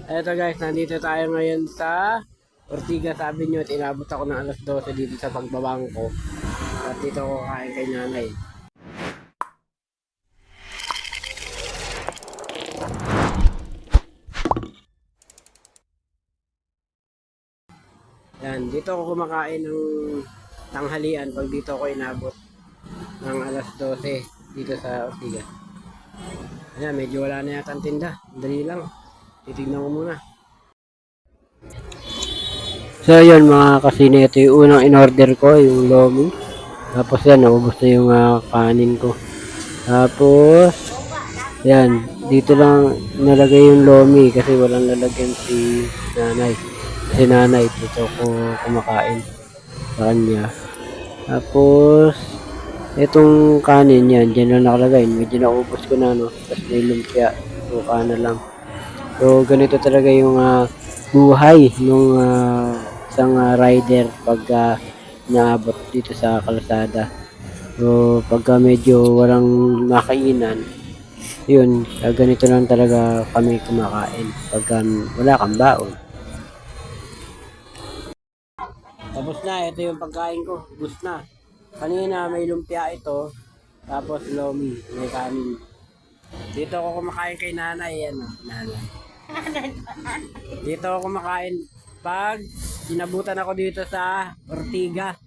Eto guys, nandito tayo ngayon sa Ortigas Avenue at inabot ako ng alas 12 dito sa pagbabangko. At dito ako kain kay nanay. Yan, dito ako kumakain ng tanghalian pag dito ako inabot ng alas 12 dito sa Ortigas. Ayan, medyo wala na yata ang tinda. Dali lang. Titignan ko muna. So yun mga kasine, ito yung unang in-order ko, yung lomi. Tapos yan, naubos na yung kanin ko. Tapos, yan, dito lang nalagay yung lomi kasi walang lalagyan si nanay. Si nanay, dito ko kumakain sa kanya. Tapos, itong kanin yan, dyan lang nakalagay. Medyo naubos ko na, no? Tapos may lumpia, suka na lang. So, ganito talaga yung buhay nung isang rider pag naabot dito sa kalsada. So, pagka medyo walang makainan, yun, ganito lang talaga kami kumakain pagka wala kang baon. Tapos na, ito yung pagkain ko. Ubus na. Kanina may lumpia ito, tapos lomi, may kanin. Dito ako kumakain kay nanay, yan, nanay. Dito ako kumakain pag inabutan ako dito sa Ortigas.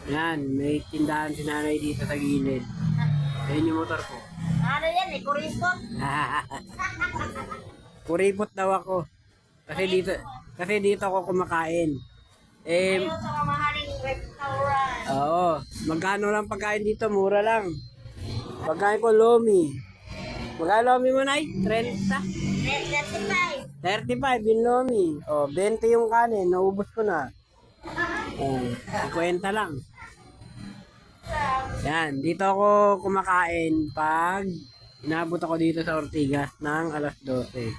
Yan, may tindahan si nanay dito sa gilid. Ayun yung motor ko. Ano yan eh, kuripot? Kuripot daw ako. Kasi dito ako kumakain. Ayaw sa mamahaling restaurant. Oo. Magkano lang pagkain dito? Mura lang. Pagkain ko lomi. Magkano lomi mo, Nay? 30? 35. 35 yung lomi. O, 20 yung kanin. Naubos ko na. O, 50 lang. Yan. Dito ako kumakain pag inabot ako dito sa Ortigas ng alas 12.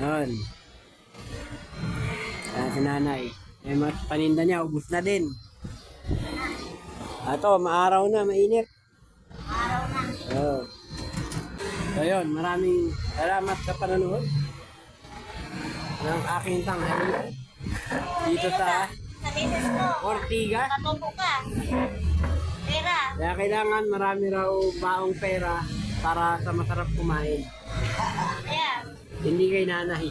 Yan. Yan si nanay. Eh, mas paninda niya. Ubus na din. Ato, maaraw na. Mainit. Araw na. Oh. So yun, maraming salamat sa panonood ng aking tanghalian dito sa Sa misis ko. Ortigas. Katubo ka. Pera. Kaya kailangan marami raw baong pera para sa masarap kumain. Ayan. Hindi kay nanay.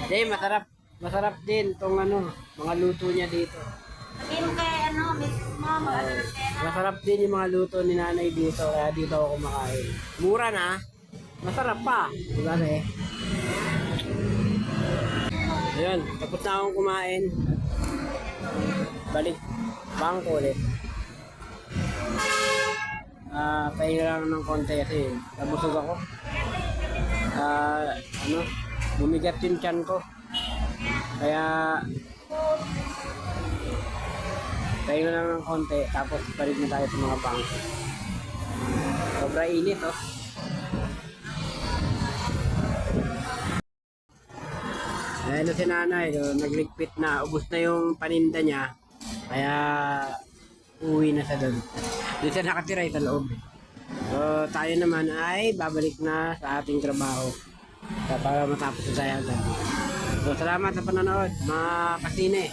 Hindi, masarap din tong mga luto niya dito. Sabihin mo kay misis mo, mag-ano ng pera. Masarap din yung mga luto ni nanay dito, kaya dito ako kumakain. Mura na, masarap pa. Diba eh? Ayun, tapos na akong kumain. Balik, bangko ulit. Pahinga lang ng konti kasi nabusog ako. Bumigat yung tiyan ko. Kaya, pahinga lang ng konti, tapos balik na tayo sa mga bangko. Sobra init, oh. Ayan na si nanay, nagligpit na, ubos na yung paninda niya, kaya uwi na sa doon. Doon siya nakatira sa loob. So tayo naman ay babalik na sa ating trabaho para matapos na tayo agad. So salamat sa panonood mga kasine.